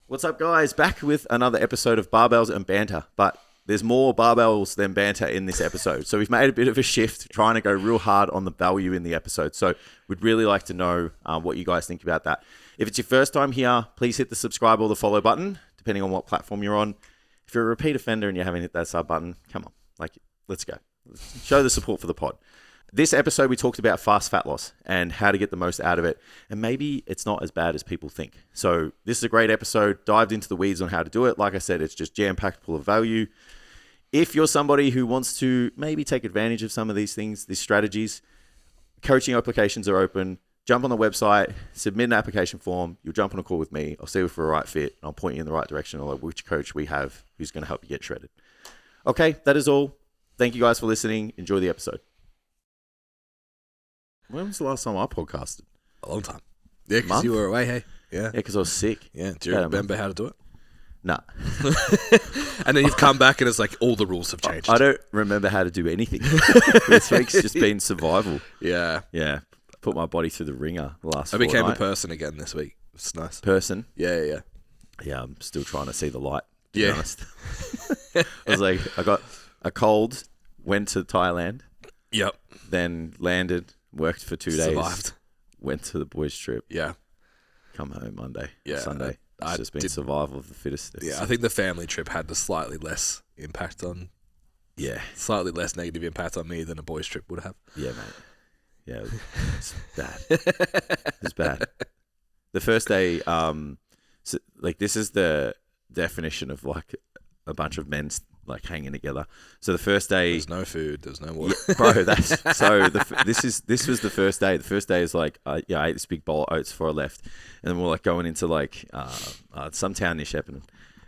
What's up, guys? Back with another episode of Barbells and Banter, but there's more barbells than banter in this episode. So we've made a bit of a shift, trying to go real hard on the value in the episode. So we'd really like to know what you guys think about that. If it's your first time here, please hit the subscribe or the follow button, depending on what platform you're on. If you're a repeat offender and you haven't hit that sub button, come on, let's go. Show the support for the pod. This episode, we talked about fast fat loss and how to get the most out of it. And maybe it's not as bad as people think. So this is a great episode. Dived into the weeds on how to do it. Like I said, it's just jam-packed full of value. If you're somebody who wants to maybe take advantage of some of these things, these strategies, coaching applications are open. Jump on the website, submit an application form. You'll jump on a call with me. I'll see if we're a right fit. And I'll point you in the right direction on which coach we have who's going to help you get shredded. Okay, that is all. Thank you guys for listening. Enjoy the episode. When was the last time I podcasted? A long time. Yeah, because you were away, hey? Yeah. Because I was sick. Yeah. Do you remember how to do it? Nah. And then you've come back and it's like all the rules have changed. I don't remember how to do anything. This week's just been survival. Yeah. Yeah. Put my body through the ringer the last I became fortnight. a person again this week. It's nice. Person? Yeah. Yeah, I'm still trying to see the light, to be honest. I was like, I got a cold, went to Thailand. Yep. Then landed, worked for 2 days. Survived. Went to the boys' trip. Yeah. Come home Monday. Yeah. Sunday. It's just been survival of the fittest. Yeah, I think the family trip had the slightly less negative impact on me than a boys' trip would have. Yeah, mate. Yeah, it's bad. It's bad. The first day, this is the definition of like a bunch of men like hanging together. So the first day, there's no food, there's no water, yeah, bro. That's so. This was the first day. The first day is like, I ate this big bowl of oats before I left, and then we're like going into like some town near Shepparton,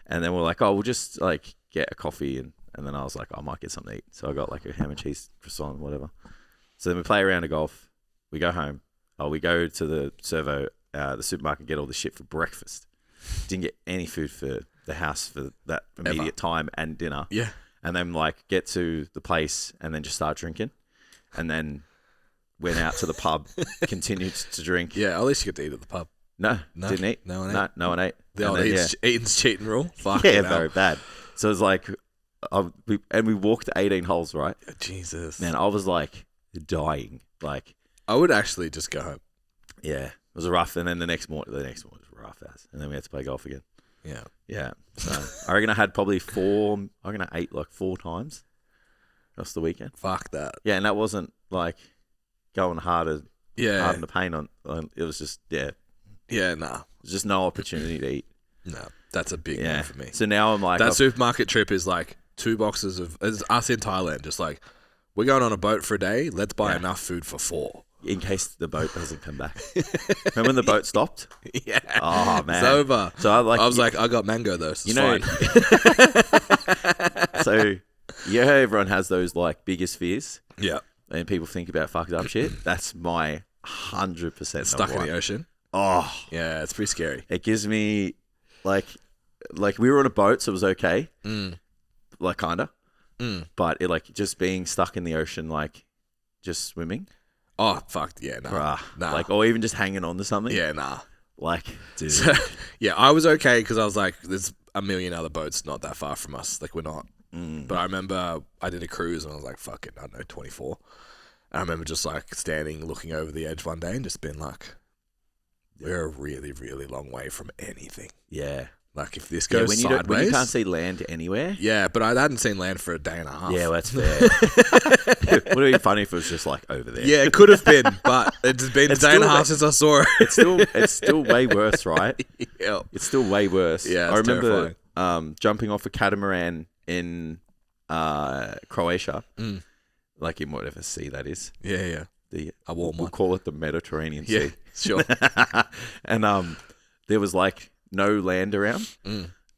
and then we're like, oh, we'll just like get a coffee, and then I was like, I might get something to eat. So I got like a ham and cheese croissant, whatever. So then we play a round of golf. We go home. We go to the servo, the supermarket, and get all the shit for breakfast. Didn't get any food for the house for that immediate time and dinner. Yeah. And then like get to the place and then just start drinking. And then went out to the pub, continued to drink. Yeah, at least you get to eat at the pub. No, didn't eat. No one ate. No one ate. The old eating's cheating rule. Fuck yeah, very bad. So it was like, we walked 18 holes, right? Jesus. Man, I was like dying. Like, I would actually just go home. Yeah, it was rough. And then the next morning was rough as. And then we had to play golf again. Yeah. Yeah. So I reckon I had probably I ate like 4 times across the weekend. Fuck that. Yeah, and that wasn't like going harder in the pain on. It was just, Yeah, nah. There's just no opportunity to eat. No, that's a big one for me. So now I'm like... That supermarket trip is like 2 boxes of... It's us in Thailand, just like, we're going on a boat for a day, let's buy enough food for 4. In case the boat doesn't come back. Remember when the boat stopped? Yeah. Oh, man. It's over. So I was like, I got mango though, so it's fine. So, yeah, everyone has those like biggest fears. Yeah. And people think about fucked up shit. That's my 100% stuck in the ocean. Oh. Yeah, it's pretty scary. It gives me like we were on a boat, so it was okay. Like kinda. But it like just being stuck in the ocean, like just swimming. Oh, fuck. Yeah, nah. Like, or even just hanging on to something. Yeah, nah. Like, dude. So, yeah, I was okay because I was like, there's a million other boats not that far from us. Like, we're not. But I remember I did a cruise and I was like, fuck it, I don't know, 24. And I remember just like standing, looking over the edge one day and just being like, we're a really, really long way from anything. Yeah. Like, if this goes sideways... when you can't see land anywhere... Yeah, but I hadn't seen land for a day and a half. Yeah, well, that's fair. Would it be funny if it was just, like, over there? Yeah, it could have been, but it's been a day and a half since I saw it. It's still way worse, right? Yeah. It's still way worse. Yeah, I remember jumping off a catamaran in Croatia, like in whatever sea that is. Yeah. A warm one. We'll call it the Mediterranean Sea. Yeah, sure. And there was, like, no land around,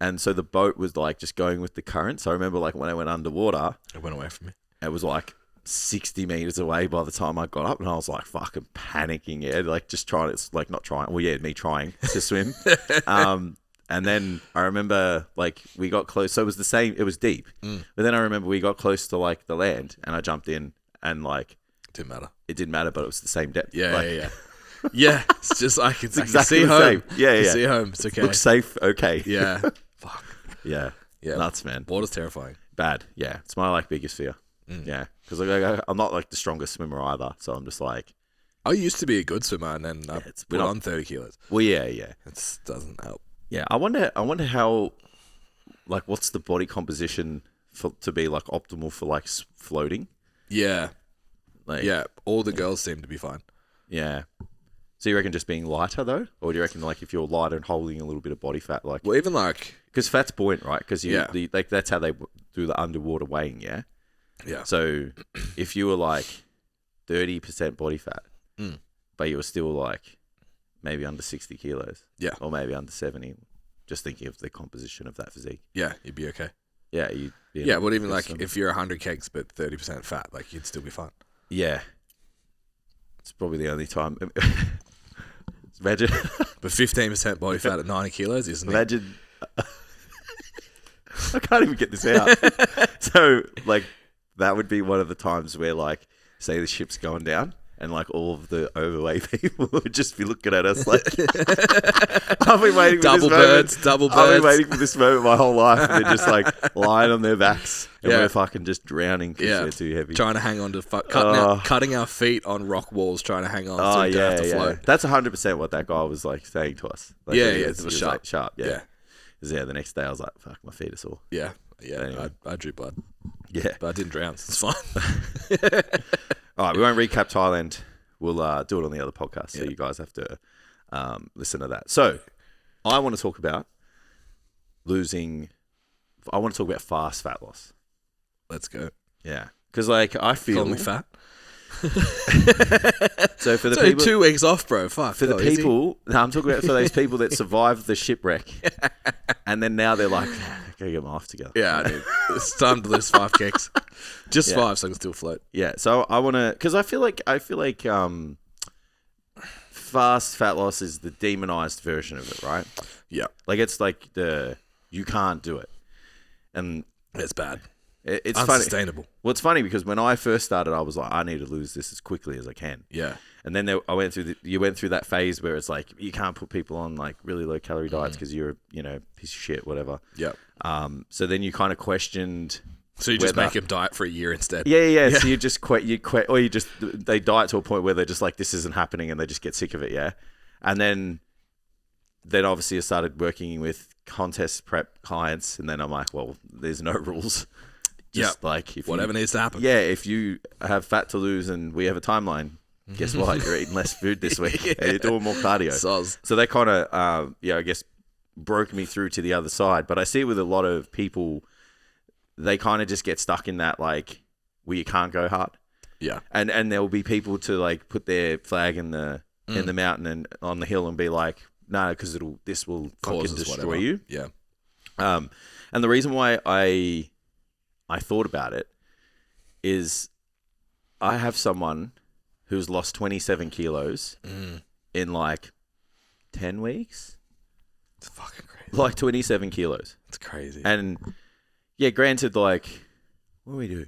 and so the boat was like just going with the current. So I remember like when I went underwater, it went away from me. It was like 60 meters away by the time I got up, and I was like fucking panicking, like just trying. It's like not trying. Well, yeah, me trying to swim. And then I remember like we got close. So it was the same. It was deep, but then I remember we got close to like the land, and I jumped in, and like it didn't matter. It didn't matter, but it was the same depth. Yeah, like, yeah. Yeah, it's just I can exactly see the home. same. Yeah, I can yeah. see home. It's okay. Looks safe. Okay. Yeah. Fuck. Yeah. Yeah. Nuts, man. Water's terrifying. Bad. Yeah. It's my biggest fear. Yeah. Because I'm not like the strongest swimmer either. So I'm just like. I used to be a good swimmer, and then I put on 30 kilos. Well, yeah, yeah. It doesn't help. Yeah. I wonder how, like, what's the body composition to be like optimal for like floating? Yeah. Like, Yeah. All the girls seem to be fine. Yeah. So you reckon just being lighter though, or do you reckon like if you're lighter and holding a little bit of body fat, like? Well, even like because fat's buoyant, right? Because like that's how they do the underwater weighing, yeah. Yeah. So if you were like 30% body fat, but you were still like maybe under 60 kilos, or maybe under 70, just thinking of the composition of that physique. Yeah, you'd be okay. Yeah, yeah, but even like if you're 100 kgs but 30% fat, like you'd still be fine. Yeah. It's probably the only time. Imagine. But 15% body fat at 90 kilos, isn't it? Imagine. I can't even get this out. So, like, that would be one of the times where, like, say the ship's going down and, like, all of the overweight people would just be looking at us like, I've been waiting for this moment. Double birds. I've been waiting for this moment my whole life. And they're just, like, lying on their backs. And we're fucking just drowning because they're too heavy. Trying to hang on to cutting our feet on rock walls, trying to hang on so we don't have to float. That's 100% what that guy was, like, saying to us. Like, it was sharp. Like, sharp, yeah. The next day I was like, fuck, my feet are sore. Yeah. Anyway. I drew blood. Yeah. But I didn't drown, so it's fine. All right, we won't recap Thailand. We'll do it on the other podcast, so you guys have to listen to that. So, I want to talk about fast fat loss. Let's go. Yeah. Because, like, I feel... Call me fat? So for the people, 2 weeks off, bro. Fuck. For the people, I'm talking about for those people that survived the shipwreck, and then now they're like, I gotta get my life together. Yeah, I do. It's time to lose 5 kicks. Just 5, so I can still float. Yeah. So I want to, because I feel like fast fat loss is the demonized version of it, right? Yeah. Like it's like you can't do it, and it's bad. It's unsustainable. Funny. Well, it's funny because when I first started, I was like, I need to lose this as quickly as I can. Yeah. And then you went through that phase where it's like you can't put people on like really low calorie diets because you're piece of shit, whatever. Yeah. So then you kind of questioned. So you just make them diet for a year instead. Yeah. So you just quit, or they diet to a point where they're just like, this isn't happening, and they just get sick of it. Yeah. And then obviously I started working with contest prep clients, and then I'm like, well, there's no rules. Just like if whatever needs to happen. Yeah, if you have fat to lose and we have a timeline, guess what? You're eating less food this week and you're doing more cardio. So they kind of, I guess, broke me through to the other side. But I see with a lot of people, they kind of just get stuck in that like where you can't go hard. Yeah. And there will be people to like put their flag in the mountain and on the hill and be like, no, because this will fucking destroy you. Yeah. And the reason why I thought about it is I have someone who's lost 27 kilos in like 10 weeks. It's fucking crazy. Like 27 kilos. It's crazy. And yeah, granted, like, what do we do?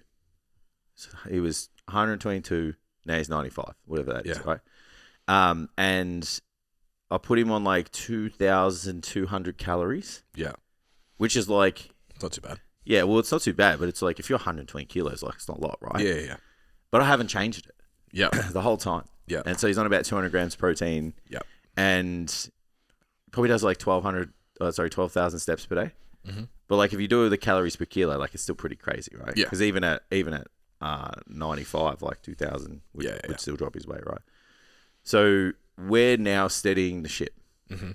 So he was 122, now he's 95, whatever that is, right? And I put him on like 2,200 calories. Yeah. Which is like... It's not too bad. Yeah, well, it's not too bad, but it's like if you're 120 kilos, like it's not a lot, right? Yeah. But I haven't changed it. Yeah. The whole time. Yeah. And so he's on about 200 grams protein. Yeah. And probably does like 12,000 steps per day. Mm-hmm. But like if you do the calories per kilo, like it's still pretty crazy, right? Yeah. Because even at 95, like 2,000 would still drop his weight, right? So we're now steadying the ship. Mm-hmm.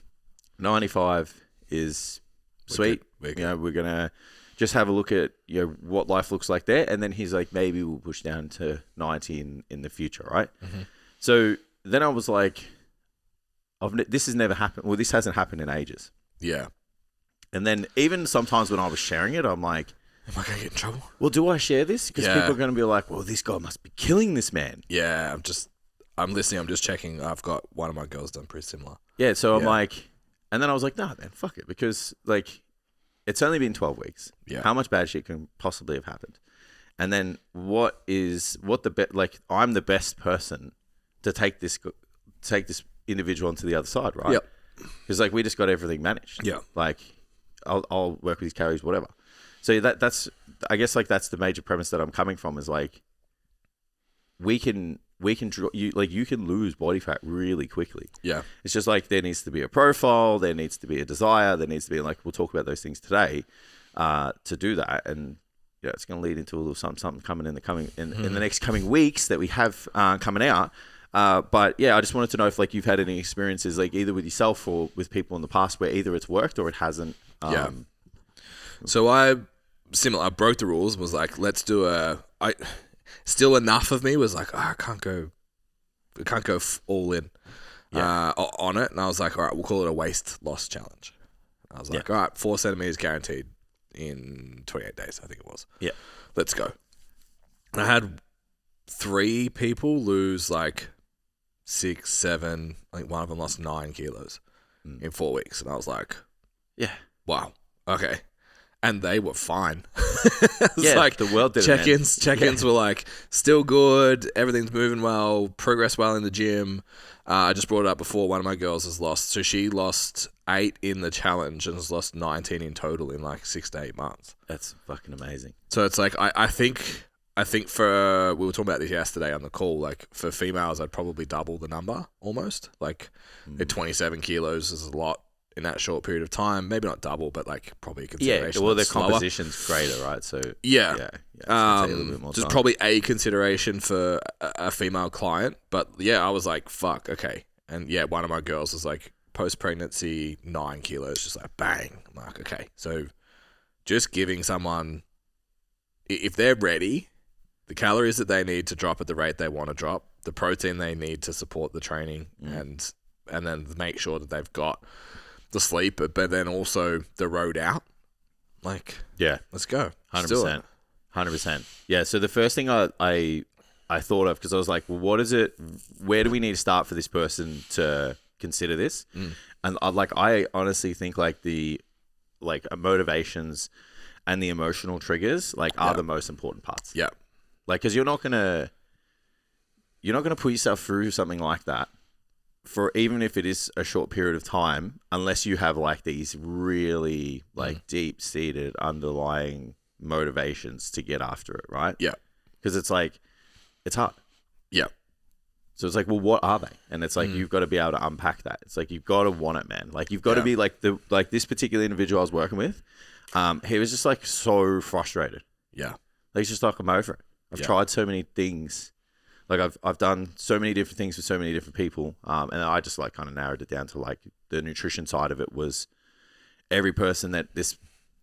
95 is sweet. We're going to just have a look at what life looks like there, and then he's like, maybe we'll push down to 90 in the future, right? Mm-hmm. So then I was like, this has never happened. Well, this hasn't happened in ages. Yeah. And then even sometimes when I was sharing it, I'm like, am I going to get in trouble? Well, do I share this? Because people are going to be like, well, this guy must be killing this man. Yeah, I'm listening. I'm just checking. I've got one of my girls done pretty similar. Yeah, so I'm like, and then I was like, nah, man, fuck it, because like, it's only been 12 weeks. Yeah. How much bad shit can possibly have happened? And then I'm the best person to take this take this individual onto the other side, right? Yep. Because like we just got everything managed. Yeah. Like I'll work with his calories, whatever. So that's I guess like that's the major premise that I'm coming from is like we can you can lose body fat really quickly. Yeah. It's just like there needs to be a profile, there needs to be a desire, there needs to be like we'll talk about those things today to do that, and it's going to lead into a little something coming in the next coming weeks that we have coming out. But yeah, I just wanted to know if like you've had any experiences like either with yourself or with people in the past where either it's worked or it hasn't. So I broke the rules. Was like, let's do still enough of me was like, I can't go all in on it. And I was like, all right, we'll call it a waist loss challenge. I was like, all right, 4 centimeters guaranteed in 28 days, I think it was. Yeah. Let's go. And I had 3 people lose like 6, 7, I think one of them lost 9 kilos in 4 weeks. And I was like, yeah, wow, okay. And they were fine. Like the world did. Check-ins were like still good. Everything's moving well. Progress well in the gym. I just brought it up before. One of my girls has lost. So she lost 8 in the challenge and has lost 19 in total in like 6 to 8 months. That's fucking amazing. So it's like I think for we were talking about this yesterday on the call. Like for females, I'd probably double the number almost. Like at 27 kilos is a lot in that short period of time. Maybe not double, but like probably a consideration. Yeah, well, their composition's greater, right? So yeah. It's gonna take a little bit more just time. probably a consideration for a female client. But yeah, I was like, fuck, okay. And yeah, one of my girls was like post-pregnancy 9 kilos, just like bang. I'm like, okay. So just giving someone, if they're ready, the calories that they need to drop at the rate they want to drop, the protein they need to support the training, and then make sure that they've got the sleep, but then also the road out. Like, yeah, let's go. 100%. 100%. Yeah. So the first thing I thought of, because I was like, well, what is it? Where do we need to start for this person to consider this? And I honestly think like the motivations and the emotional triggers are the most important parts. Yeah. Like, because you're not gonna put yourself through something like that for even if it is a short period of time, unless you have like these really deep-seated underlying motivations to get after it, right? Yeah. Because it's like, it's hard. Yeah. So it's like, well, what are they? And it's like, you've got to be able to unpack that. It's like, you've got to want it, man. Like, you've got to be like this particular individual I was working with, he was just like so frustrated. Yeah. Like, he's just like, I'm over it. I've tried so many things. Like I've done so many different things with so many different people, and I just like kind of narrowed it down to like the nutrition side of it was every person that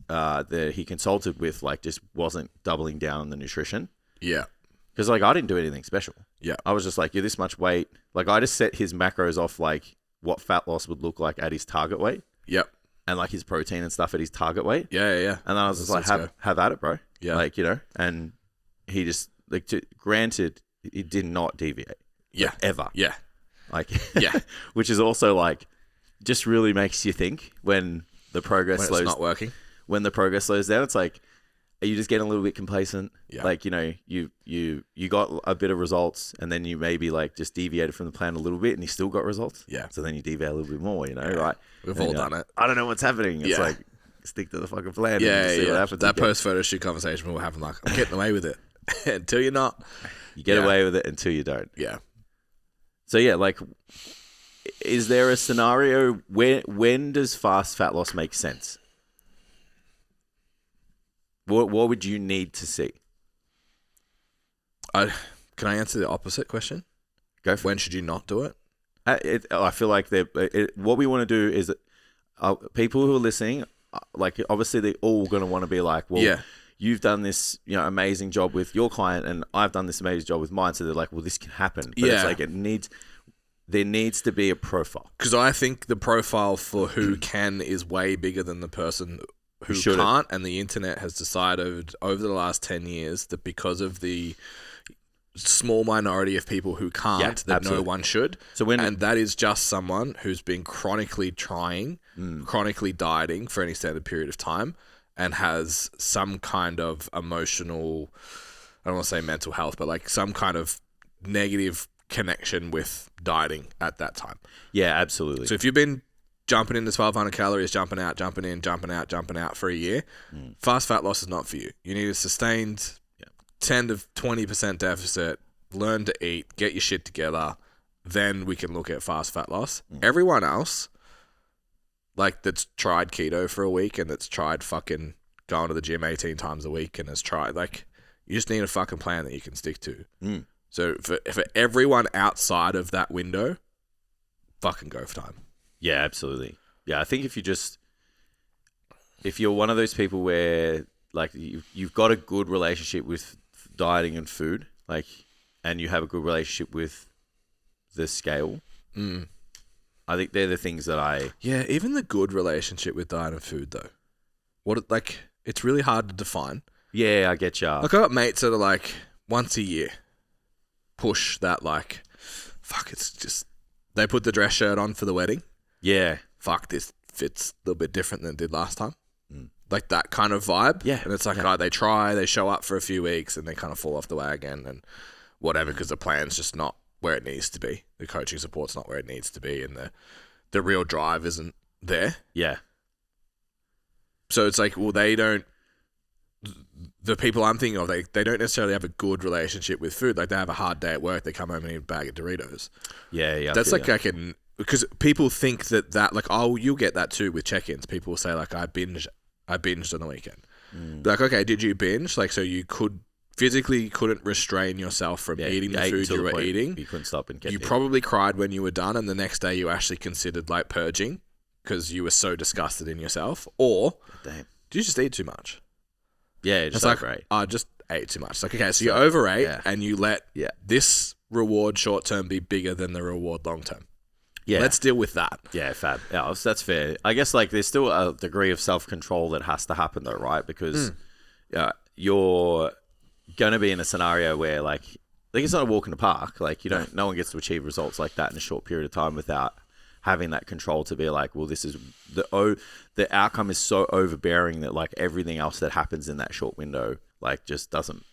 that he consulted with like just wasn't doubling down on the nutrition. Yeah, because like I didn't do anything special. Yeah, I was just like, you're this much weight. Like I just set his macros off like what fat loss would look like at his target weight. Yep, and like his protein and stuff at his target weight. Yeah. And then I was just like, have at it, bro. Yeah, like and he just like granted. He did not deviate. Yeah. Ever. Yeah. Like, yeah. Which is also like, just really makes you think when the progress slows. It's not working. When the progress slows down, it's like, are you just getting a little bit complacent? Yeah. Like, you got a bit of results and then you maybe like just deviated from the plan a little bit and you still got results. Yeah. So then you deviate a little bit more, right? We've all done it. I don't know what's happening. It's like, stick to the fucking plan. Yeah. And see what happens. That post-photo shoot conversation we were having, like, I'm getting away with it until you're not. You get away with it until you don't. Yeah. So yeah, like, is there a scenario when does fast fat loss make sense? What would you need to see? Can I answer the opposite question? Go for when should you not do it? I feel like what we want to do is that people who are listening, like obviously they're all going to want to be like, well, yeah. You've done this, amazing job with your client, and I've done this amazing job with mine. So they're like, well, this can happen. But it's like there needs to be a profile. Because I think the profile for who can is way bigger than the person who can't. And the internet has decided over the last 10 years that because of the small minority of people who can't, that absolutely. No one should. And that is just someone who's been chronically trying, chronically dieting for an extended period of time, and has some kind of emotional, I don't want to say mental health, but like some kind of negative connection with dieting at that time. Yeah, absolutely. So if you've been jumping into 1,200 calories, jumping out, jumping in, jumping out for a year, fast fat loss is not for you. You need a sustained 10 to 20% deficit, learn to eat, get your shit together, then we can look at fast fat loss. Everyone else, like that's tried keto for a week and that's tried fucking going to the gym 18 times a week and has tried, like, you just need a fucking plan that you can stick to. So for everyone outside of that window, fucking go for time. Yeah, absolutely. Yeah, I think if you're one of those people where like you've got a good relationship with dieting and food, like, and you have a good relationship with the scale, I think they're the things that even the good relationship with diet and food though. It's really hard to define. Yeah, I get ya. Like I got mates that are like once a year push that, like, fuck, it's just they put the dress shirt on for the wedding. Yeah. Fuck, this fits a little bit different than it did last time. Like that kind of vibe. Yeah. And it's like, they show up for a few weeks and they kind of fall off the wagon and whatever because the plan's just not where it needs to be. The coaching support's not where it needs to be and the real drive isn't there. Yeah. So it's like, well, the people I'm thinking of, they don't necessarily have a good relationship with food. Like they have a hard day at work, they come home and eat a bag of Doritos. Yeah. That's like because people think that like, oh, you'll get that too with check-ins. People will say like, I binged on the weekend. Like, okay, did you binge? Like, so you couldn't restrain yourself from eating the food you were eating. You couldn't stop and you probably cried when you were done, and the next day you actually considered like purging because you were so disgusted in yourself. Or did you just eat too much? Yeah, it's like, great. I just ate too much. It's like, okay, so you overate and you let this reward short term be bigger than the reward long term. Yeah. Let's deal with that. Yeah, fab. Yeah, that's fair. I guess like there's still a degree of self-control that has to happen though, right? Because you're going to be in a scenario where like it's not a walk in the park. Like no one gets to achieve results like that in a short period of time without having that control to be like, well, this is the outcome is so overbearing that like everything else that happens in that short window like just doesn't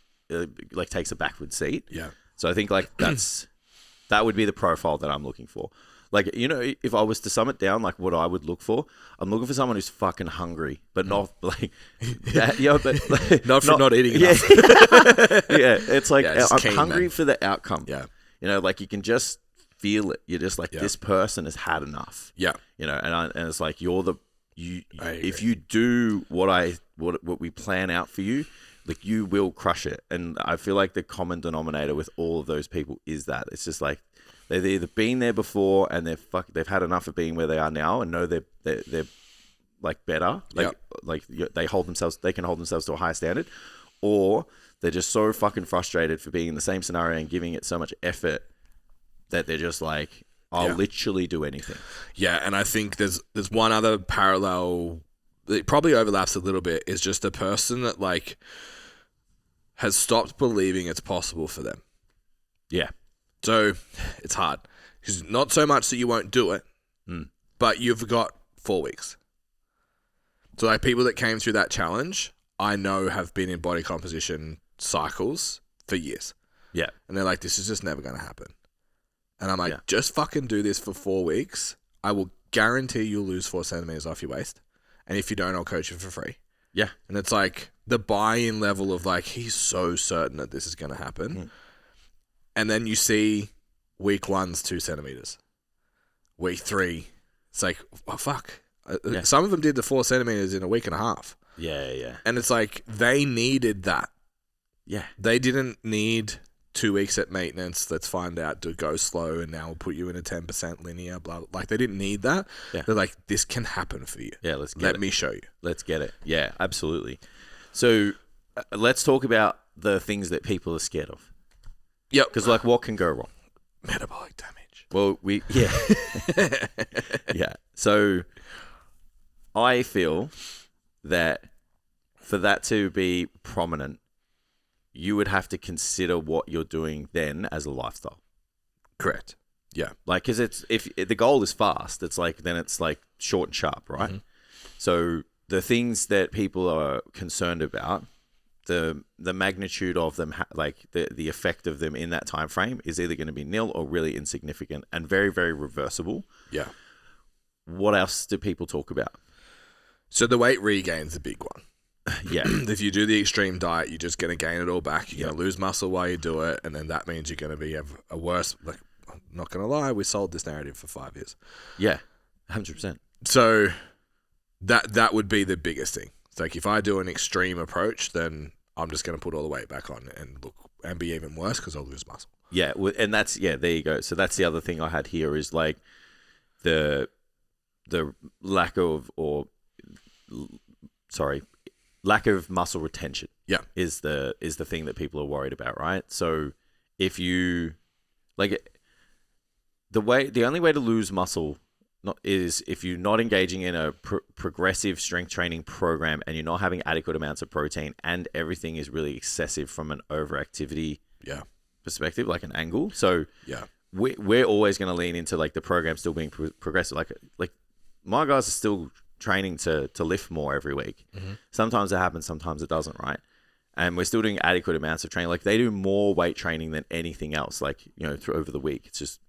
like takes a backward seat. Yeah. So I think like that would be the profile that I'm looking for. Like, if I was to sum it down, like what I would look for, I'm looking for someone who's fucking hungry, but not like, but like, not eating enough. Yeah, it's like I'm keen, hungry man. for the outcome. Yeah, like you can just feel it. You're just like this person has had enough. Yeah, and it's like if you do what we plan out for you, like you will crush it. And I feel like the common denominator with all of those people is that it's just like. They've either been there before and they've had enough of being where they are now and know they're like better, like they can hold themselves to a high standard, or they're just so fucking frustrated for being in the same scenario and giving it so much effort that they're just like, I'll literally do anything. Yeah, and I think there's one other parallel that probably overlaps a little bit is just a person that like has stopped believing it's possible for them. Yeah. So it's hard. It's not so much that you won't do it, but you've got 4 weeks. So like people that came through that challenge, I know have been in body composition cycles for years. Yeah. And they're like, this is just never going to happen. And I'm like, just fucking do this for 4 weeks. I will guarantee you'll lose 4 centimeters off your waist. And if you don't, I'll coach you for free. Yeah. And it's like the buy-in level of like, he's so certain that this is going to happen. And then you see week 1's 2 centimeters. Week 3, it's like, oh, fuck. Some of them did the 4 centimeters in a week and a half. Yeah. And it's like, they needed that. Yeah. They didn't need 2 weeks at maintenance. Let's find out to go slow and now we'll put you in a 10% linear, blah, blah. Like, they didn't need that. Yeah. They're like, this can happen for you. Yeah, Let me show you. Let's get it. Yeah, absolutely. So let's talk about the things that people are scared of. Yep. Because, like, what can go wrong? Metabolic damage. Well, yeah. So I feel that for that to be prominent, you would have to consider what you're doing then as a lifestyle. Correct. Yeah. Like, because if the goal is fast, it's like, then it's like short and sharp, right? So the things that people are concerned about the magnitude of them, like the effect of them in that time frame is either going to be nil or really insignificant and very, very reversible. Yeah. What else do people talk about? So the weight regain's a big one. Yeah. If you do the extreme diet, you're just going to gain it all back. You're going to lose muscle while you do it, and then that means you're going to be a worse. Like, I'm not going to lie, we sold this narrative for 5 years. Yeah, 100%. So that would be the biggest thing. It's like if I do an extreme approach, then I'm just going to put all the weight back on and be even worse because I'll lose muscle. Yeah, and that's there you go. So that's the other thing I had here is like the lack of lack of muscle retention. Yeah, is the thing that people are worried about, right? So if you like the only way to lose muscle is if you're not engaging in a progressive strength training program and you're not having adequate amounts of protein and everything is really excessive from an overactivity perspective, like an angle. So we're always going to lean into like the program still being progressive. Like my guys are still training to lift more every week. Mm-hmm. Sometimes it happens, sometimes it doesn't, right? And we're still doing adequate amounts of training. Like they do more weight training than anything else, like, through over the week. It's just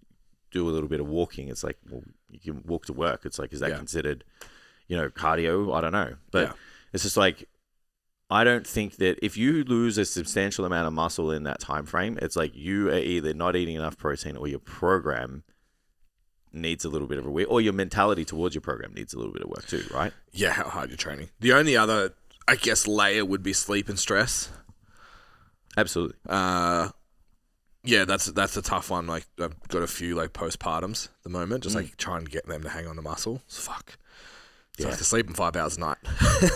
do a little bit of walking. It's like, well, you can walk to work. It's like, is that considered, cardio? I don't know. But it's just like, I don't think that if you lose a substantial amount of muscle in that time frame, it's like you are either not eating enough protein or your program needs a little bit of a work, or your mentality towards your program needs a little bit of work too, right? Yeah, how hard you're training. The only other, I guess, layer would be sleep and stress. Absolutely. Yeah, that's a tough one. Like I've got a few like postpartums at the moment, just like trying to get them to hang on to muscle. It's fuck. It's like they're sleeping 5 hours a night.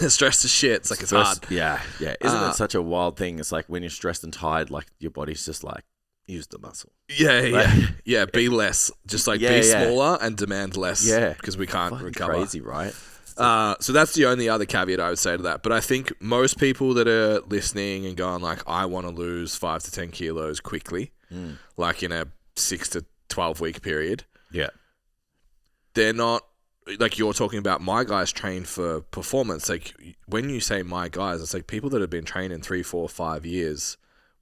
Stressed as shit. It's like it's hard. Yeah. Isn't it such a wild thing? It's like when you're stressed and tired, like your body's just like, use the muscle. Yeah. Be less. Just like be smaller and demand less. Yeah, because we can't recover. Crazy, right? So that's the only other caveat I would say to that. But I think most people that are listening and going like, I want to lose 5 to 10 kilos quickly, like in a 6 to 12 week period. Yeah, they're not like you're talking about. My guys train for performance. Like when you say my guys, it's like people that have been training 3, 4, 5 years.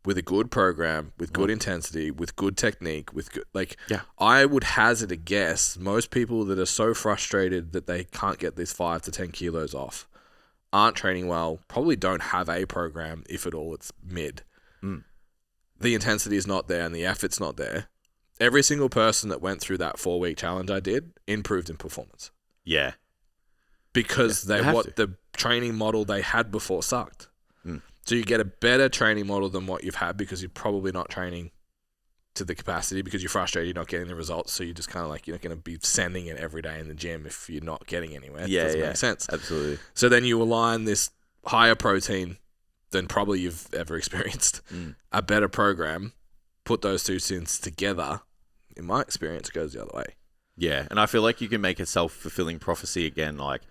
With a good program, with good intensity, with good technique, with good, I would hazard a guess, most people that are so frustrated that they can't get these 5 to 10 kilos off, aren't training well, probably don't have a program, if at all, it's mid. The intensity is not there and the effort's not there. Every single person that went through that 4-week challenge I did improved in performance. Yeah. Because the training model they had before sucked. So you get a better training model than what you've had because you're probably not training to the capacity because you're frustrated, you're not getting the results. So you're just kind of like, you're not going to be sending it every day in the gym if you're not getting anywhere. It doesn't make sense. Absolutely. So then you align this higher protein than probably you've ever experienced, a better program, put those two things together. In my experience, it goes the other way. Yeah. And I feel like you can make a self-fulfilling prophecy again, like,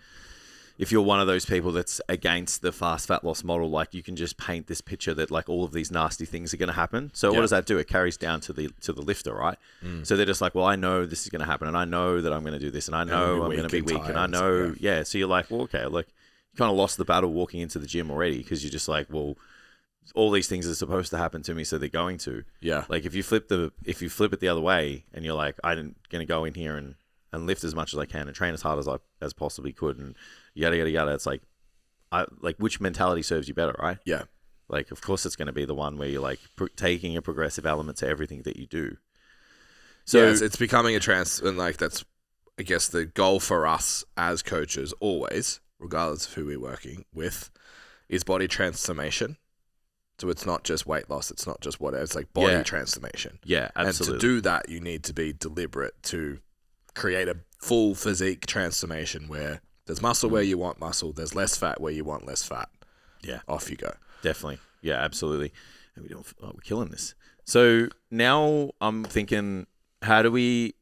if you're one of those people that's against the fast fat loss model, like you can just paint this picture that like all of these nasty things are going to happen. So what does that do? It carries down to the lifter, right? So they're just like, well, I know this is going to happen, and I know that I'm going to do this, and I know I'm going to be weak, and I know, So you're like, well, okay, like you kind of lost the battle walking into the gym already because you're just like, well, all these things are supposed to happen to me, so they're going to. Yeah. Like if you flip it the other way, and you're like, I'm going to go in here and lift as much as I can and train as hard as I possibly could, and yada yada yada. It's like, which mentality serves you better, right? Yeah. Like, of course, it's going to be the one where you're like taking a progressive element to everything that you do. So it's becoming and like that's, I guess, the goal for us as coaches always, regardless of who we're working with, is body transformation. So it's not just weight loss. It's not just whatever. It's like body transformation. Yeah, absolutely. And to do that, you need to be deliberate to create a full physique transformation where there's muscle where you want muscle, there's less fat where you want less fat. Yeah. Off you go. Definitely. Yeah, absolutely. And we're killing this. So now I'm thinking, how do we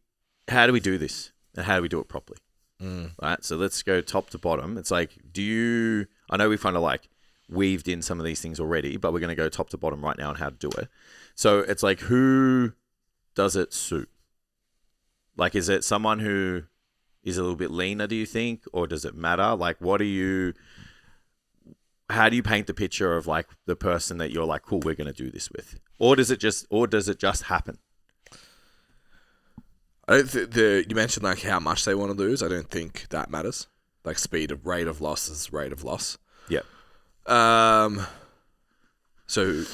do this? And how do we do it properly? Right. So let's go top to bottom. It's like, I know we've kind of like weaved in some of these things already, but we're going to go top to bottom right now on how to do it. So it's like, who does it suit? Like, is it someone who is a little bit leaner, do you think? Or does it matter? Like, how do you paint the picture of like the person that you're like, cool, we're going to do this with? Or does it just happen? I don't you mentioned like how much they want to lose. I don't think that matters. Like rate of loss is rate of loss. Yeah. So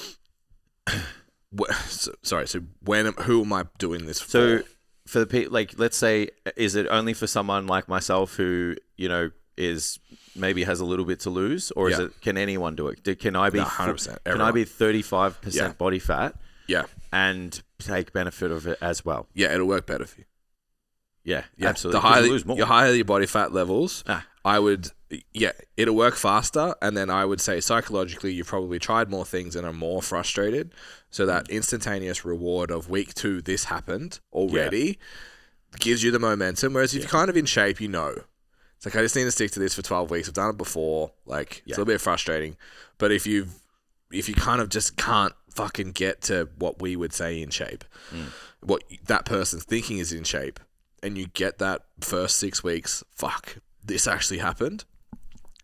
who am I doing this for? So for the people, like, let's say, is it only for someone like myself who, you know, is maybe has a little bit to lose, or is it, can anyone do it? Can I be 100%? Can I be 35% body fat? Yeah. And take benefit of it as well. Yeah, it'll work better for you. Yeah, absolutely. The higher you lose more. your higher your body fat levels, it'll work faster. And then I would say psychologically, you've probably tried more things and are more frustrated. So that instantaneous reward of week 2, this happened already, gives you the momentum. Whereas if you're kind of in shape, you know, it's like, I just need to stick to this for 12 weeks. I've done it before. Like, it's a little bit frustrating. But if you kind of just can't fucking get to what we would say in shape, what that person's thinking is in shape, and you get that first 6 weeks, fuck, this actually happened,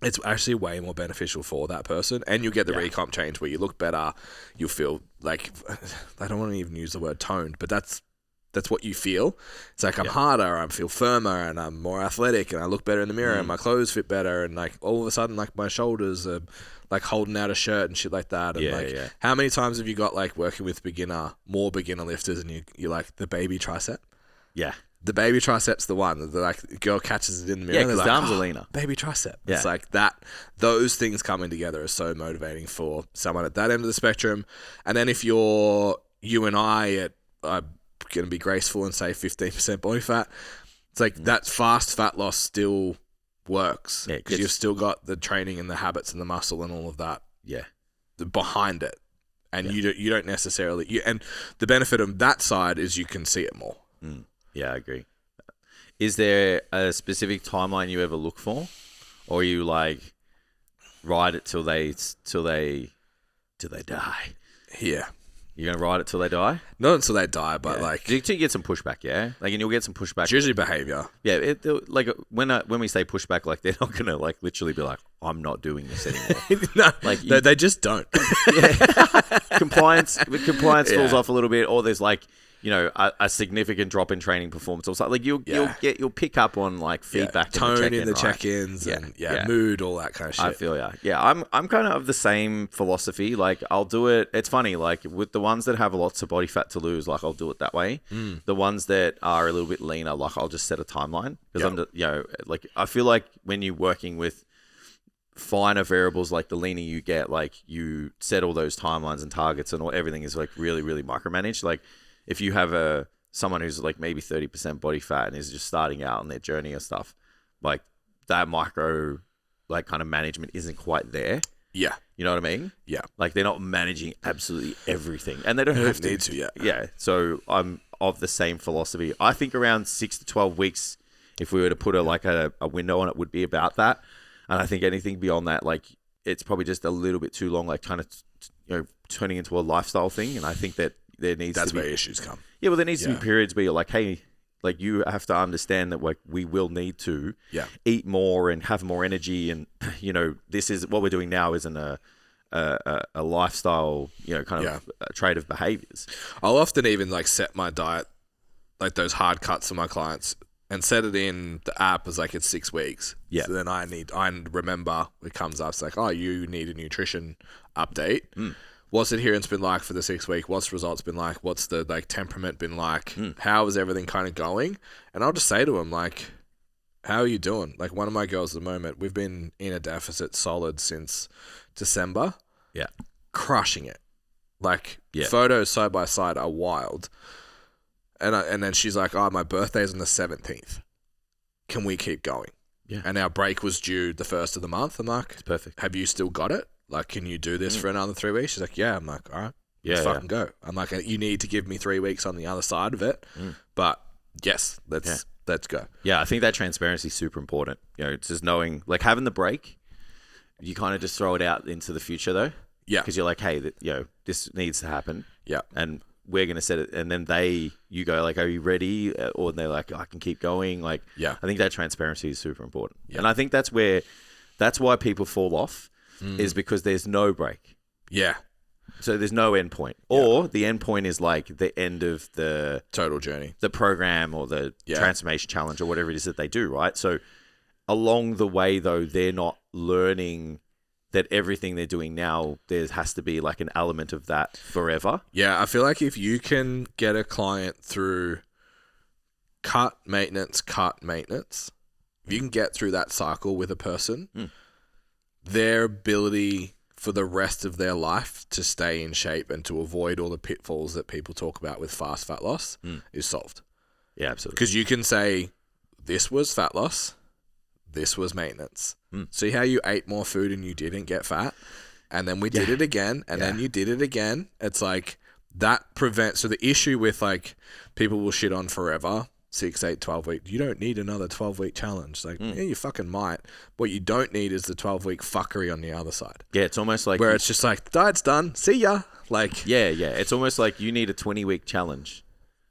it's actually way more beneficial for that person. And you get the recomp change where you look better, you feel like, I don't want to even use the word toned, but that's what you feel. It's like I'm harder, I feel firmer, and I'm more athletic, and I look better in the mirror, and my clothes fit better, and like all of a sudden, like my shoulders are like holding out a shirt and shit like that. And how many times have you got like working with more beginner lifters, and you like the baby tricep? Yeah. The baby tricep's the one that like the girl catches it in the mirror. Yeah, because the arms are leaner. Baby tricep. Yeah. It's like that. Those things coming together are so motivating for someone at that end of the spectrum. And then if you and I are going to be graceful and say 15% body fat, it's like that fast fat loss still works because you've still got the training and the habits and the muscle and all of that behind it. And you don't necessarily... and the benefit of that side is you can see it more. Yeah, I agree. Is there a specific timeline you ever look for, or you like ride it till they die? Yeah, you're gonna ride it till they die. Not until they die, but like you get some pushback, and you'll get some pushback. It's usually behavior. Yeah, like when we say pushback, like they're not gonna like literally be like, I'm not doing this anymore. No, like they just don't. Compliance falls off a little bit, or there's like, you know, a significant drop in training performance or something. Like you'll pick up on like feedback, tone in the check-ins, and mood, all that kind of shit. I feel I'm kind of the same philosophy. Like I'll do it. It's funny, like with the ones that have lots of body fat to lose, like I'll do it that way. The ones that are a little bit leaner, like I'll just set a timeline because like I feel like when you're working with finer variables, like the leaner you get, like you set all those timelines and targets, and everything is like really, really micromanaged. Like if you have someone who's like maybe 30% body fat and is just starting out on their journey or stuff, like that micro, like kind of management isn't quite there. Yeah. You know what I mean? Yeah. Like they're not managing absolutely everything, and they don't have to. Need to yet. Yeah. So I'm of the same philosophy. I think around 6 to 12 weeks, if we were to put a window on it, would be about that. And I think anything beyond that, like it's probably just a little bit too long, like kind of, turning into a lifestyle thing. And I think that that's where issues come. Yeah, well, there needs to be periods where you're like, hey, like you have to understand that like we will need to eat more and have more energy, and this is what we're doing now isn't a lifestyle, kind of a trait of behaviors. I'll often even like set my diet, like those hard cuts for my clients, and set it in the app as like it's 6 weeks. Yeah. So then I remember it comes up, it's like, oh, you need a nutrition update. What's adherence been like for the 6 week? What's the results been like? What's the like temperament been like? How is everything kind of going? And I'll just say to them, like, how are you doing? Like one of my girls at the moment, we've been in a deficit solid since December. Yeah. Crushing it. Like photos side by side are wild. And then she's like, oh, my birthday's on the 17th. Can we keep going? Yeah. And our break was due the 1st of the month. I'm like, it's perfect. Have you still got it? Like, can you do this for another 3 weeks? She's like, yeah. I'm like, all right, let's fucking go. I'm like, you need to give me 3 weeks on the other side of it. But yes, let's go. Yeah, I think that transparency is super important. It's just knowing, like having the break, you kind of just throw it out into the future though. Yeah. Because you're like, hey, this needs to happen. Yeah. And we're going to set it. And then you go like, are you ready? Or they're like, I can keep going. Like, I think that transparency is super important. Yeah. And I think that's why people fall off. is because there's no break. Yeah. So there's no end point. Or the end point is like the end of the total journey, the program or the transformation challenge or whatever it is that they do, right? So along the way, though, they're not learning that everything they're doing now, there has to be like an element of that forever. Yeah, I feel like if you can get a client through cut, maintenance, if you can get through that cycle with a person, their ability for the rest of their life to stay in shape and to avoid all the pitfalls that people talk about with fast fat loss is solved. Yeah, absolutely. Because you can say, this was fat loss, this was maintenance. See how you ate more food and you didn't get fat? And then we did it again, and then you did it again. It's like that prevents... So the issue with like people will shit on forever, 6, 8, 12 week. You don't need another 12-week challenge. Like, yeah, you fucking might. What you don't need is the 12-week fucking on the other side. Yeah, it's almost like... Where it's just like, diet's done. See ya. Like... Yeah. It's almost like you need a 20-week challenge.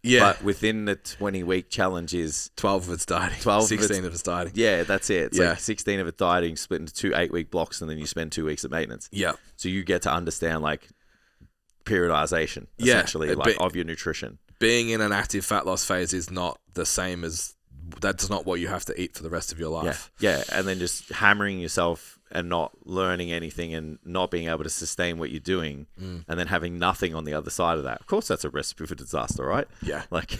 Yeah. But within the 20-week challenge is... 12 of it's dieting. 16 of it's dieting. Yeah, that's it. It's like 16 of it dieting, split into 2 8-week blocks, and then you spend 2 weeks at maintenance. Yeah. So you get to understand like periodization, essentially, like of your nutrition. Being in an active fat loss phase is not the same as... That's not what you have to eat for the rest of your life. Yeah. And then just hammering yourself and not learning anything and not being able to sustain what you're doing and then having nothing on the other side of that. Of course, that's a recipe for disaster, right? Yeah. Like,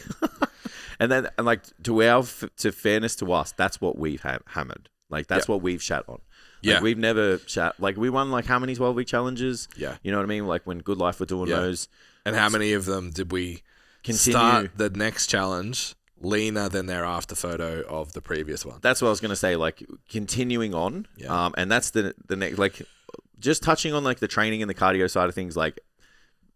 and like to fairness to us, that's what we've hammered. Like, that's what we've shat on. Like, we've never shat, like we won like how many 12-week challenges? Yeah. You know what I mean? Like when Good Life were doing those. And how many of them did we start the next challenge leaner than their after photo of the previous one? That's what I was going to say, like continuing on. Yeah. And that's the next, like just touching on like the training and the cardio side of things, like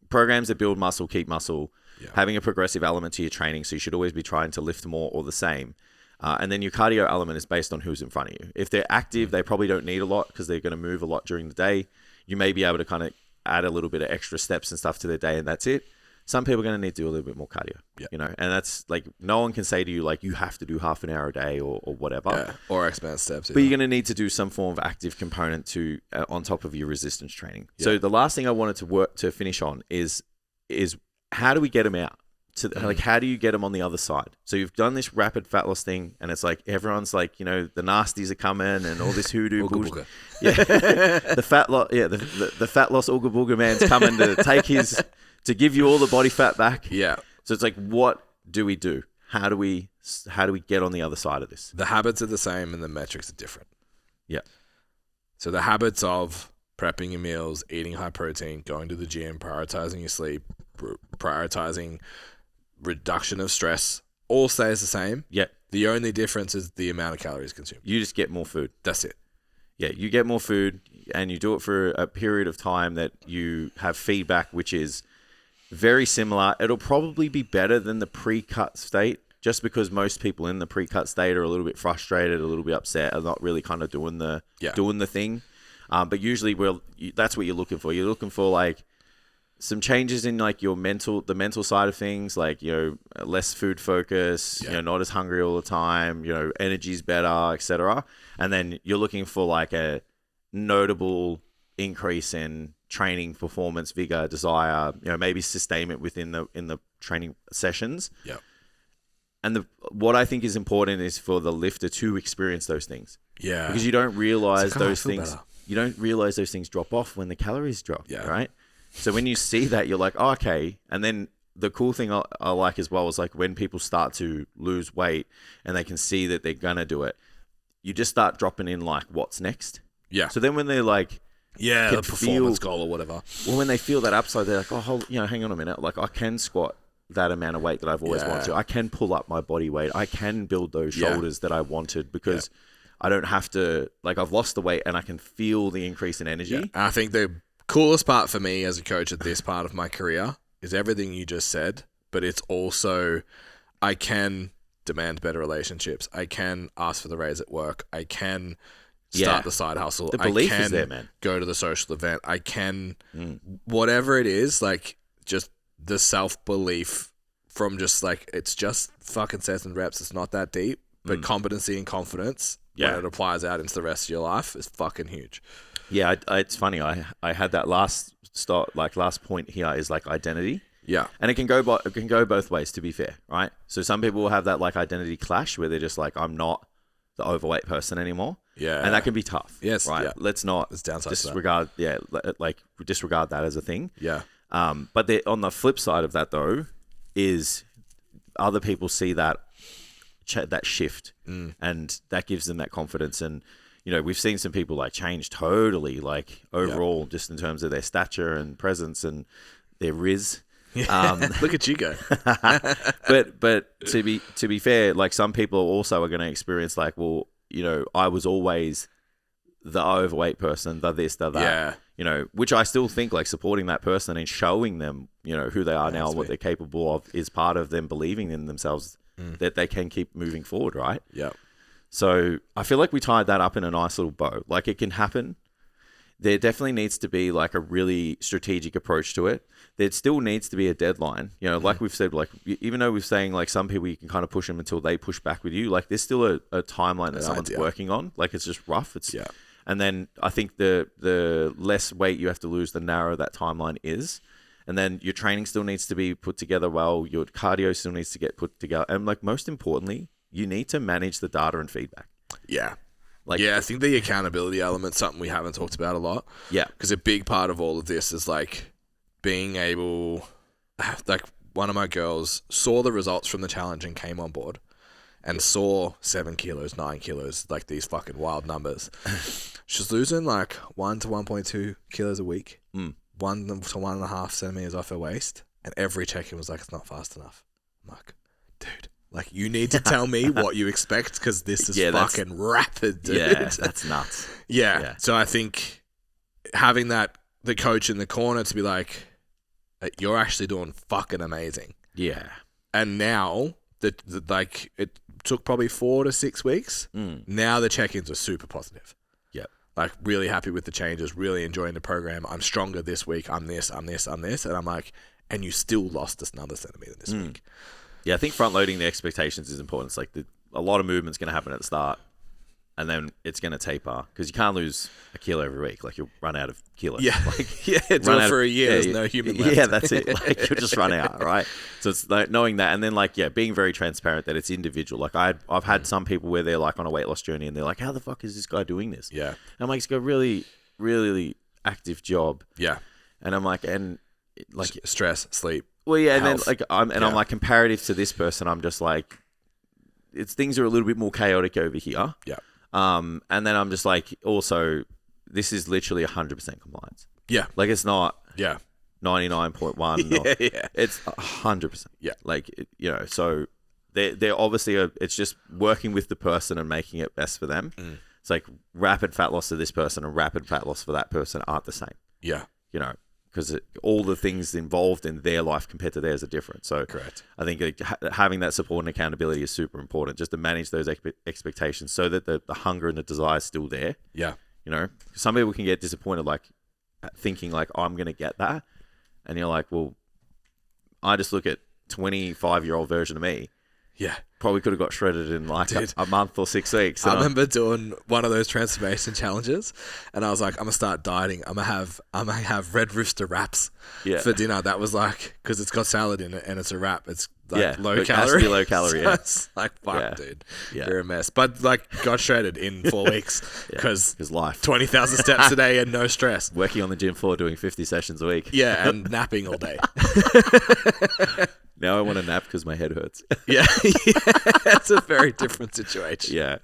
programs that build muscle, keep muscle, having a progressive element to your training. So you should always be trying to lift more or the same. And then your cardio element is based on who's in front of you. If they're active, they probably don't need a lot because they're going to move a lot during the day. You may be able to kind of add a little bit of extra steps and stuff to their day, and that's it. Some people are going to need to do a little bit more cardio, you know, and that's like, no one can say to you, like, you have to do half an hour a day or whatever. Or expand steps. But you're going to need to do some form of active component to on top of your resistance training. So the last thing I wanted to finish on is how do we get them out? Like, how do you get them on the other side? So you've done this rapid fat loss thing, and it's like everyone's like, you know, the nasties are coming and all this hoodoo bullshit. The fat loss, the fat loss ooga booga man's coming to give you all the body fat back. Yeah. So it's like, what do we do? How do we get on the other side of this? The habits are the same and the metrics are different. Yeah. So the habits of prepping your meals, eating high protein, going to the gym, prioritizing your sleep, prioritizing reduction of stress, all stays the same. Yeah. The only difference is the amount of calories consumed. You just get more food. That's it. Yeah, you get more food and you do it for a period of time that you have feedback, which is very similar. It'll probably be better than the pre-cut state, just because most people in the pre-cut state are a little bit frustrated, a little bit upset, are not really kind of doing the thing. But usually that's what you're looking for. You're looking for like some changes in like the mental side of things, like, you know, less food focus, you know, not as hungry all the time, you know, energy's better, etc. And then you're looking for like a notable increase in training performance, vigor, desire, you know, maybe sustainment within the training sessions. Yeah. And what I think is important is for the lifter to experience those things. Yeah. Because you don't realize those things. Better. You don't realize those things drop off when the calories drop. Yeah. Right. So when you see that, you're like, oh, okay. And then the cool thing I like as well is like when people start to lose weight and they can see that they're gonna do it, you just start dropping in like what's next. Yeah. So then when they're like, the performance goal or whatever. Well, when they feel that upside, they're like, oh, hang on a minute. Like, I can squat that amount of weight that I've always wanted to. I can pull up my body weight. I can build those shoulders that I wanted because I don't have to, like, I've lost the weight and I can feel the increase in energy. Yeah. I think the coolest part for me as a coach at this part of my career is everything you just said, but it's also, I can demand better relationships. I can ask for the raise at work. I can start the side hustle. The belief is there, man. Go to the social event. I can, whatever it is, like just the self-belief from just like, it's just fucking sets and reps. It's not that deep, but competency and confidence when it applies out into the rest of your life is fucking huge. Yeah, it's funny. I had that last point here is like identity. Yeah. And it can go both ways, to be fair, right? So some people will have that like identity clash where they're just like, I'm not the overweight person anymore. Yeah. And that can be tough. Yes. Right. Yeah. Let's not disregard disregard that as a thing. Yeah. But on the flip side of that though, is other people see that shift and that gives them that confidence. And, you know, we've seen some people like change totally, like overall, just in terms of their stature and presence and their rizz. Look at you go. but to be fair, like some people also are going to experience like, well, you know, I was always the overweight person, the this, the that. Yeah. You know, which I still think like supporting that person and showing them, you know, who they are now and what they're capable of is part of them believing in themselves that they can keep moving forward, right? Yeah. So I feel like we tied that up in a nice little bow. Like it can happen. There definitely needs to be like a really strategic approach to it. There still needs to be a deadline. You know, like we've said, like even though we're saying like some people you can kind of push them until they push back with you, like there's still a timeline that someone's working on. Like it's just rough. And then I think the less weight you have to lose, the narrower that timeline is. And then your training still needs to be put together well. Your cardio still needs to get put together. And like most importantly, you need to manage the data and feedback. Yeah. I think the accountability element's something we haven't talked about a lot. Yeah. Because a big part of all of this is like being able, like one of my girls saw the results from the challenge and came on board and saw 7 kilos, 9 kilos, like these fucking wild numbers. She's losing like 1 to 1.2 kilos a week, 1 to 1.5 centimeters off her waist. And every check-in was like, it's not fast enough. I'm like, dude. Like, you need to tell me what you expect because this is fucking rapid, dude. Yeah, that's nuts. Yeah. So I think having the coach in the corner to be like, you're actually doing fucking amazing. Yeah. And now, like, it took probably 4 to 6 weeks. Now the check-ins are super positive. Yeah. Like, really happy with the changes, really enjoying the program. I'm stronger this week. I'm this. And I'm like, and you still lost us another centimeter this week. Yeah, I think front loading the expectations is important. It's like a lot of movement's going to happen at the start, and then it's going to taper because you can't lose a kilo every week. Like you'll run out of kilos. Yeah, do it for a year. There's no human left. Yeah, that's it. Like you'll just run out, right? So it's like knowing that, and then like being very transparent that it's individual. Like I've had some people where they're like on a weight loss journey and they're like, how the fuck is this guy doing this? Yeah, and I'm like, he's got a really, really active job. Yeah, and I'm like, and like stress, sleep. Well, yeah, health. And then I'm like comparative to this person, I'm just like, things are a little bit more chaotic over here. Yeah. And then I'm just like, also, this is literally 100% compliance. Yeah. Like it's not. Yeah. 99.1. Yeah. It's 100%. Yeah. Like you know, so they're obviously it's just working with the person and making it best for them. It's like rapid fat loss for this person and rapid fat loss for that person aren't the same. Yeah. You know. Because all the things involved in their life compared to theirs are different. So correct. I think having that support and accountability is super important just to manage those expectations so that the hunger and the desire is still there. Yeah. You know, some people can get disappointed, like thinking like, I'm going to get that. And you're like, well, I just look at 25-year-old version of me. Yeah. Probably could have got shredded in like a month or 6 weeks. I remember doing one of those transformation challenges and I was like, I'm going to start dieting. I'm going to have Red Rooster wraps for dinner. That was like, because it's got salad in it and it's a wrap. It's like low calorie. Low calorie, so it's like, fuck, dude. Yeah. You're a mess. But like got shredded in 4 weeks because life. 20,000 steps a day and no stress. Working on the gym floor, doing 50 sessions a week. Yeah, and napping all day. Now I want to nap because my head hurts. Yeah, that's a very different situation. Yeah.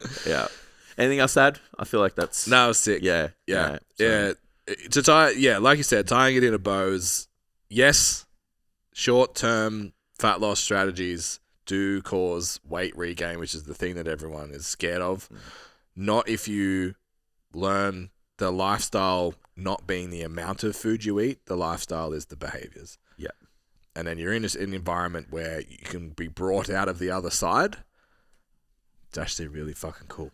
Anything else to add? I feel like that's... No, sick. Yeah. To tie, like you said, tying it into bows, yes, short-term fat loss strategies do cause weight regain, which is the thing that everyone is scared of. Not if you learn the lifestyle not being the amount of food you eat, the lifestyle is the behaviors. Yeah. And then you're in an environment where you can be brought out of the other side. It's actually really fucking cool.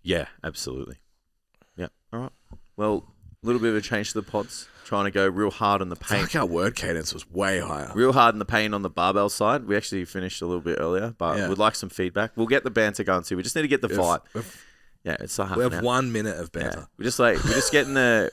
Yeah, absolutely. Yeah. All right. Well, a little bit of a change to the pods. Trying to go real hard on the paint. I think our word cadence was way higher. Real hard in the paint on the barbell side. We actually finished a little bit earlier, but we'd like some feedback. We'll get the banter going too. We just need to get the fight. Yeah, it's like half We an have hour. 1 minute of Yeah. banter. We're just getting the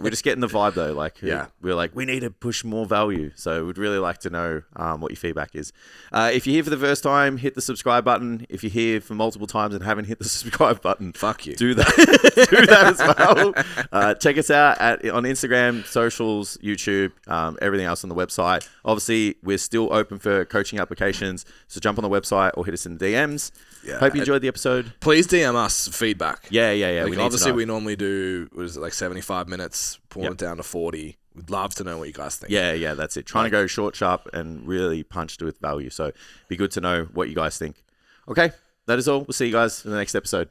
vibe though. Like, Yeah. we're like, we need to push more value. So we'd really like to know what your feedback is. If you're here for the first time, hit the subscribe button. If you're here for multiple times and haven't hit the subscribe button, Fuck you. do that. Do that as well. Check us out on Instagram, socials, YouTube, everything else on the website. Obviously, we're still open for coaching applications. So jump on the website or hit us in the DMs. Yeah. Hope you enjoyed the episode. Please DM us feedback. Yeah. Like, obviously, we normally do, what is it, like 75 minutes, pulling it down to 40. We'd love to know what you guys think. Yeah, that's it. Trying to go short, sharp, and really punched with value. So be good to know what you guys think. Okay, that is all. We'll see you guys in the next episode.